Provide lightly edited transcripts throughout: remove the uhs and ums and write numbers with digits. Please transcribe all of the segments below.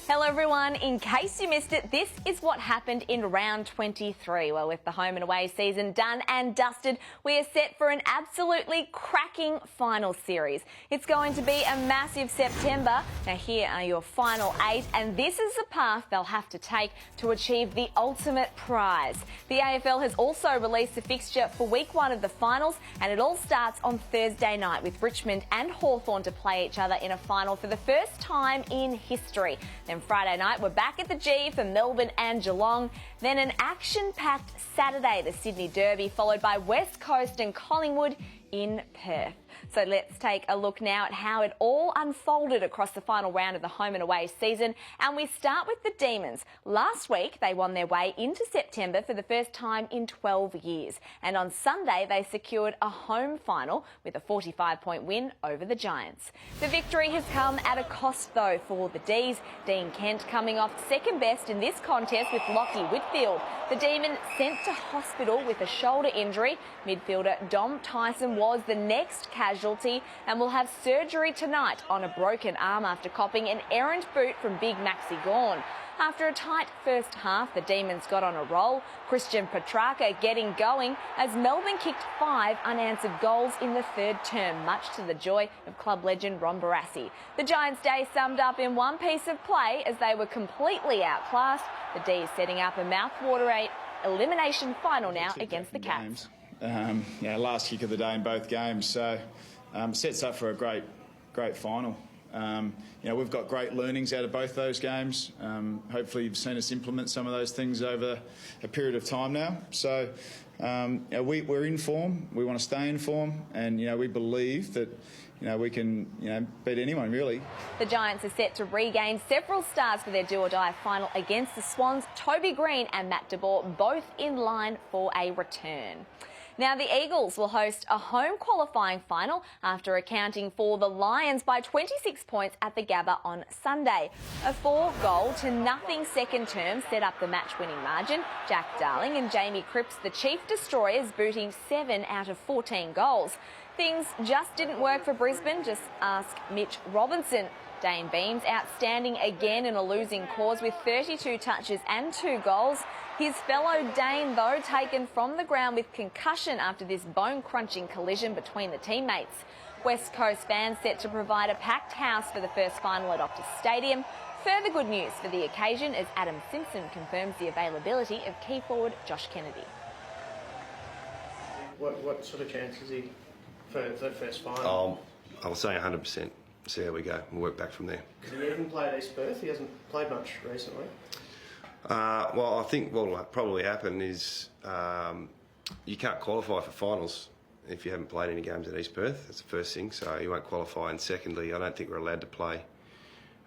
Hello everyone, in case you missed it, this is what happened in round 23. Well, with the home and away season done and dusted, we are set for an absolutely cracking final series. It's going to be a massive September. Now here are your final 8, and this is the path they'll have to take to achieve the ultimate prize. The AFL has also released the fixture for week 1 of the finals, and it all starts on Thursday night with Richmond and Hawthorn to play each other in a final for the first time in history. Then Friday night, we're back at the G for Melbourne and Geelong. Then an action-packed Saturday, the Sydney Derby, followed by West Coast and Collingwood in Perth. So let's take a look now at how it all unfolded across the final round of the home and away season. And we start with the Demons. Last week, they won their way into September for the first time in 12 years. And on Sunday, they secured a home final with a 45-point win over the Giants. The victory has come at a cost, though, for the D's. Dean Kent coming off second best in this contest with Lockie Whitfield. The Demon sent to hospital with a shoulder injury. Midfielder Dom Tyson was the next casualty and will have surgery tonight on a broken arm after copping an errant boot from Big Maxi Gawn. After a tight first half, the Demons got on a roll. Christian Petrarca getting going as Melbourne kicked 5 unanswered goals in the third term, much to the joy of club legend Ron Barassi. The Giants' day summed up in one piece of play as they were completely outclassed. The D's setting up a mouthwatering elimination final now against the Cats. Last kick of the day in both games, so sets up for a great final. We've got great learnings out of both those games. Hopefully you've seen us implement some of those things over a period of time now. So we're in form, we want to stay in form, and we believe that we can beat anyone, really. The Giants are set to regain several stars for their do-or-die final against the Swans. Toby Green and Matt de Boer both in line for a return. Now, the Eagles will host a home qualifying final after accounting for the Lions by 26 points at the Gabba on Sunday. A 4-goal-to-0 second term set up the match-winning margin. Jack Darling and Jamie Cripps, the Chief Destroyers, booting 7 out of 14 goals. Things just didn't work for Brisbane, just ask Mitch Robinson. Dane Beams outstanding again in a losing cause with 32 touches and 2 goals. His fellow Dane, though, taken from the ground with concussion after this bone-crunching collision between the teammates. West Coast fans set to provide a packed house for the first final at Optus Stadium. Further good news for the occasion as Adam Simpson confirms the availability of key forward Josh Kennedy. What sort of chance is he for the first final? I'll say 100%. See how we go. We'll work back from there. Has he even played East Perth? He hasn't played much recently. I think what will probably happen is you can't qualify for finals if you haven't played any games at East Perth. That's the first thing, so you won't qualify. And secondly, I don't think we're allowed to play.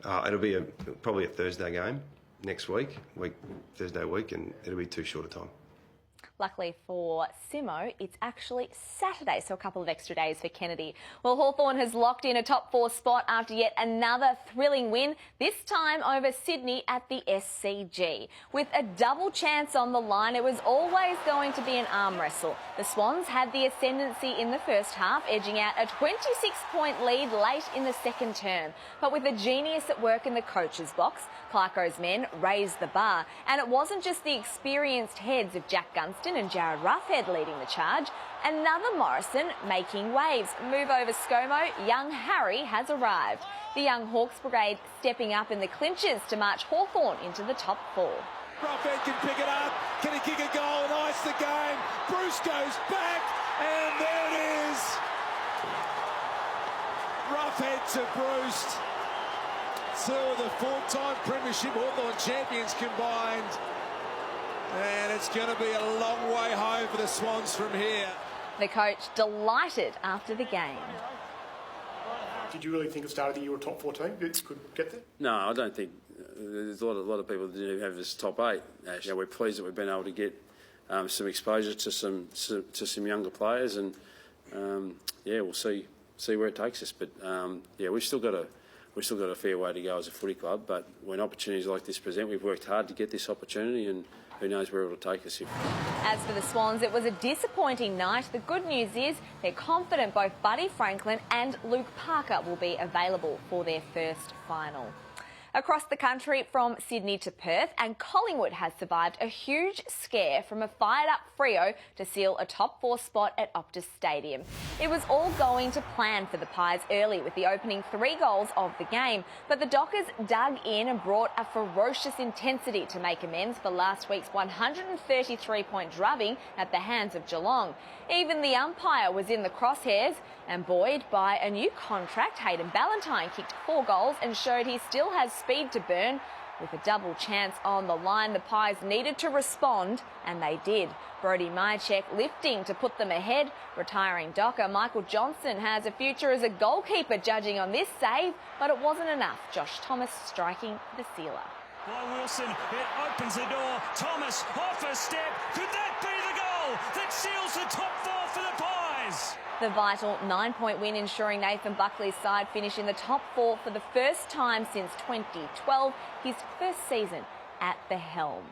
It'll be probably a Thursday game next week, Thursday week, and it'll be too short a time. Luckily for Simo, it's actually Saturday, so a couple of extra days for Kennedy. Well, Hawthorn has locked in a top 4 spot after yet another thrilling win, this time over Sydney at the SCG. With a double chance on the line, it was always going to be an arm wrestle. The Swans had the ascendancy in the first half, edging out a 26-point lead late in the second term. But with a genius at work in the coach's box, Clarko's men raised the bar. And it wasn't just the experienced heads of Jack Gunston and Jared Roughhead leading the charge. Another Morrison making waves. Move over ScoMo, young Harry has arrived. The young Hawks brigade stepping up in the clinches to march Hawthorn into the top 4. Roughhead can pick it up. Can he kick a goal and ice the game? Bruce goes back, and there it is. Roughhead to Bruce. 2 of the 4-time Premiership Hawthorn champions combined. And it's going to be a long way home for the Swans from here. The coach delighted after the game. Did you really think at the start of the year a top 4 team could get there? No, I don't think. There's a lot of people that do have this top 8. We're pleased that we've been able to get some exposure to some younger players, and we'll see where it takes us. But we've still got a fair way to go as a footy club. But when opportunities like this present, we've worked hard to get this opportunity, and who knows where it will take us. As for the Swans, it was a disappointing night. The good news is they're confident both Buddy Franklin and Luke Parker will be available for their first final. Across the country from Sydney to Perth, and Collingwood has survived a huge scare from a fired-up Freo to seal a top 4 spot at Optus Stadium. It was all going to plan for the Pies early with the opening 3 goals of the game, but the Dockers dug in and brought a ferocious intensity to make amends for last week's 133-point drubbing at the hands of Geelong. Even the umpire was in the crosshairs, and buoyed by a new contract, Hayden Ballantyne kicked 4 goals and showed he still has speed to burn. With a double chance on the line, the Pies needed to respond, and they did. Brodie Myercheck lifting to put them ahead. Retiring Docker Michael Johnson has a future as a goalkeeper judging on this save, but it wasn't enough. Josh Thomas striking the sealer. By Wilson, it opens the door. Thomas off a step. Could that be the goal that seals the top 4 for the Pies? The vital 9-point win ensuring Nathan Buckley's side finish in the top 4 for the first time since 2012, his first season at the helm.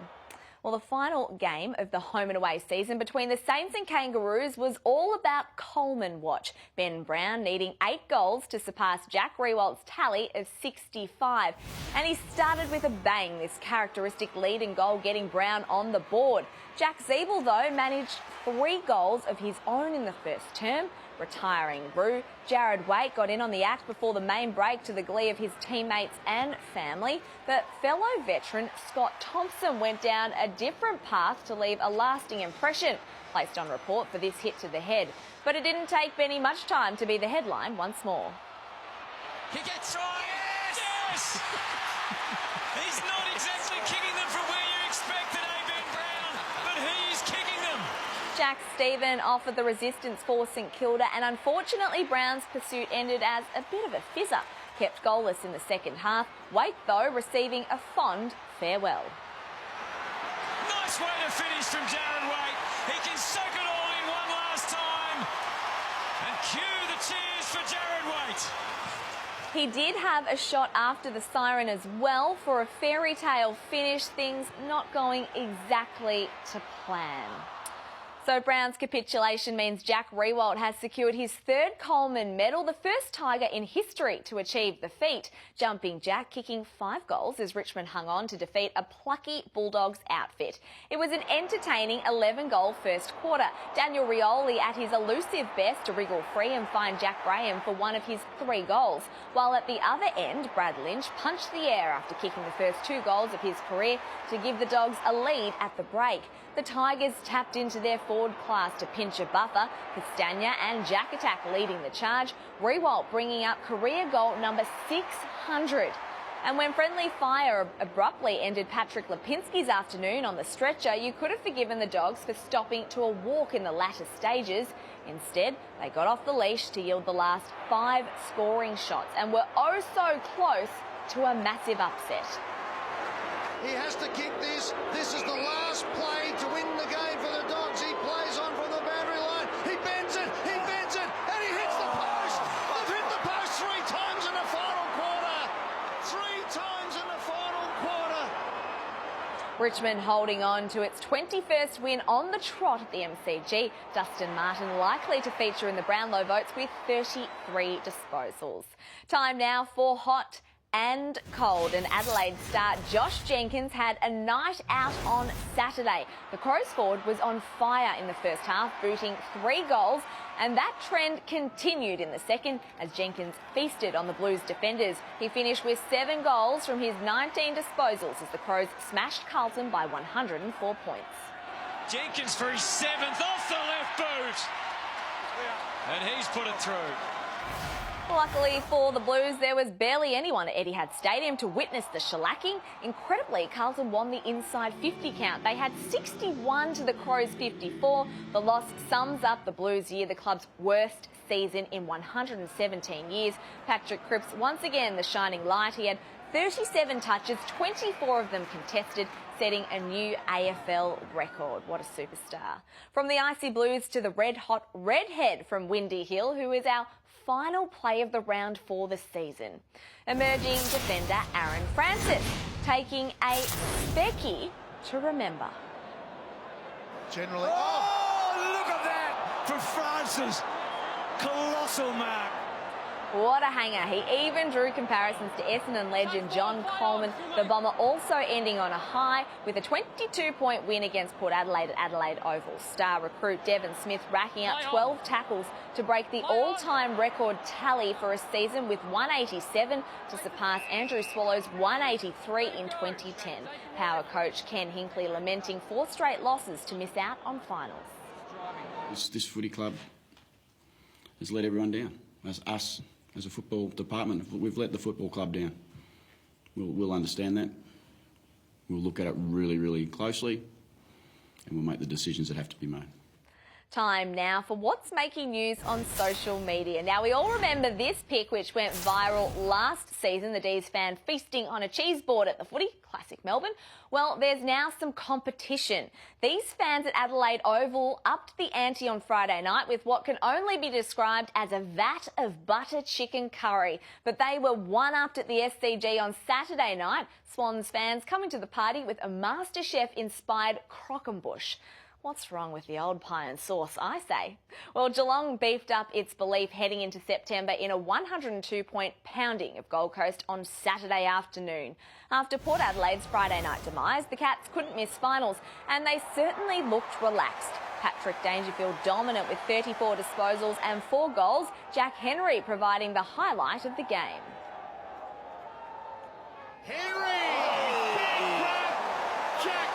Well, the final game of the home and away season between the Saints and Kangaroos was all about Coleman watch. Ben Brown needing 8 goals to surpass Jack Riewold's tally of 65. And he started with a bang, this characteristic lead and goal getting Brown on the board. Jack Ziebell, though, managed 3 goals of his own in the first term. Retiring Roo, Jared Waite got in on the act before the main break to the glee of his teammates and family. But fellow veteran Scott Thompson went down a different path to leave a lasting impression. Placed on report for this hit to the head. But it didn't take Benny much time to be the headline once more. He gets right. Yes! He's not exactly kicking them from where you expected, Ben Brown, but he's kicking them. Jack Stephen offered the resistance for St Kilda, and unfortunately Brown's pursuit ended as a bit of a fizzer. Kept goalless in the second half. Waite, though, receiving a fond farewell. Nice way to finish from Jared Waite. He can soak it all in one last time. And cue the cheers for Jared Waite. He did have a shot after the siren as well for a fairy tale finish, things not going exactly to plan. So Brown's capitulation means Jack Riewoldt has secured his 3rd Coleman medal, the first Tiger in history to achieve the feat. Jumping Jack kicking 5 goals as Richmond hung on to defeat a plucky Bulldogs outfit. It was an entertaining 11-goal first quarter. Daniel Rioli at his elusive best to wriggle free and find Jack Graham for one of his 3 goals. While at the other end, Brad Lynch punched the air after kicking the first 2 goals of his career to give the Dogs a lead at the break. The Tigers tapped into their forward class to pinch a buffer, Castagna and Jack Attack leading the charge, Riewoldt bringing up career goal number 600. And when friendly fire abruptly ended Patrick Lipinski's afternoon on the stretcher, you could have forgiven the Dogs for stopping to a walk in the latter stages. Instead, they got off the leash to yield the last 5 scoring shots and were oh so close to a massive upset. He has to kick this. This is the last play to win the game for the Dogs. He plays on from the boundary line. He bends it, and he hits the post. They've hit the post 3 times in the final quarter. 3 times in the final quarter. Richmond holding on to its 21st win on the trot at the MCG. Dustin Martin likely to feature in the Brownlow votes with 33 disposals. Time now for Hot and cold. And Adelaide star Josh Jenkins had a night out on Saturday. The Crows forward was on fire in the first half, booting 3 goals, and that trend continued in the second as Jenkins feasted on the Blues defenders. He finished with 7 goals from his 19 disposals as the Crows smashed Carlton by 104 points. Jenkins for his 7th off the left boot. And he's put it through. Luckily for the Blues, there was barely anyone at Etihad Stadium to witness the shellacking. Incredibly, Carlton won the inside 50 count. They had 61 to the Crows' 54. The loss sums up the Blues' year, the club's worst season in 117 years. Patrick Cripps, once again the shining light. He had 37 touches, 24 of them contested, setting a new AFL record. What a superstar. From the icy Blues to the red-hot redhead from Windy Hill, who is our final play of the round for the season. Emerging defender Aaron Francis, taking a specky to remember. Generally. Oh, look at that from Francis. Colossal mark. What a hanger. He even drew comparisons to Essendon legend John Coleman. The Bomber also ending on a high with a 22-point win against Port Adelaide at Adelaide Oval. Star recruit Devon Smith racking up 12 tackles to break the all-time record tally for a season with 187 to surpass Andrew Swallow's 183 in 2010. Power coach Ken Hinkley lamenting 4 straight losses to miss out on finals. This footy club has let everyone down. As us, as a football department, we've let the football club down. We'll understand that. We'll look at it really, really closely, and we'll make the decisions that have to be made. Time now for what's making news on social media. Now, we all remember this pic which went viral last season, the D's fan feasting on a cheeseboard at the footy, classic Melbourne. Well, there's now some competition. These fans at Adelaide Oval upped the ante on Friday night with what can only be described as a vat of butter chicken curry. But they were one-upped at the SCG on Saturday night. Swans fans coming to the party with a MasterChef-inspired croquembouche. What's wrong with the old pie and sauce, I say? Well, Geelong beefed up its belief heading into September in a 102-point pounding of Gold Coast on Saturday afternoon. After Port Adelaide's Friday night demise, the Cats couldn't miss finals, and they certainly looked relaxed. Patrick Dangerfield dominant with 34 disposals and 4 goals, Jack Henry providing the highlight of the game. Henry! Jack!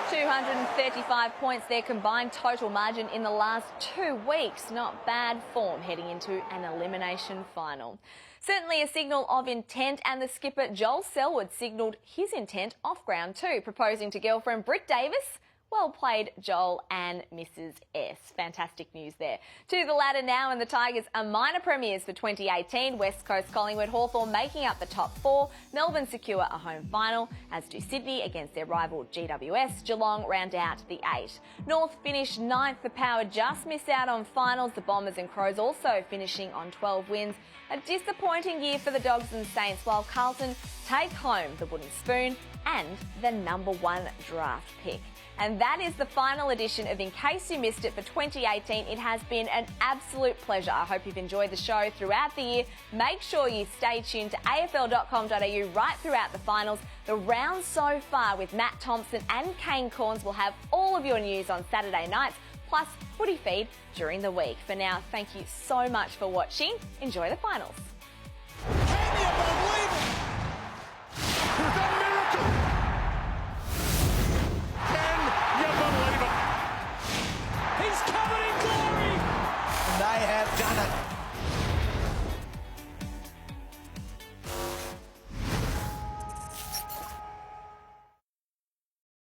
235 points, their combined total margin in the last 2 weeks. Not bad form heading into an elimination final. Certainly a signal of intent, and the skipper Joel Selwood signalled his intent off ground too, proposing to girlfriend Britt Davis. Well played, Joel and Mrs. S. Fantastic news there. To the ladder now, and the Tigers are minor premiers for 2018. West Coast Collingwood Hawthorn making up the top 4. Melbourne secure a home final, as do Sydney against their rival GWS. Geelong round out the 8. North finished 9th. The Power just missed out on finals. The Bombers and Crows also finishing on 12 wins. A disappointing year for the Dogs and Saints, while Carlton take home the wooden spoon and the #1 draft pick. And that is the final edition of In Case You Missed It for 2018. It has been an absolute pleasure. I hope you've enjoyed the show throughout the year. Make sure you stay tuned to afl.com.au right throughout the finals. The round so far with Matt Thompson and Kane Corns will have all of your news on Saturday nights, plus footy feed during the week. For now, thank you so much for watching. Enjoy the finals. Can you believe it? The miracle! Can you believe it? He's covered in glory. They have done it.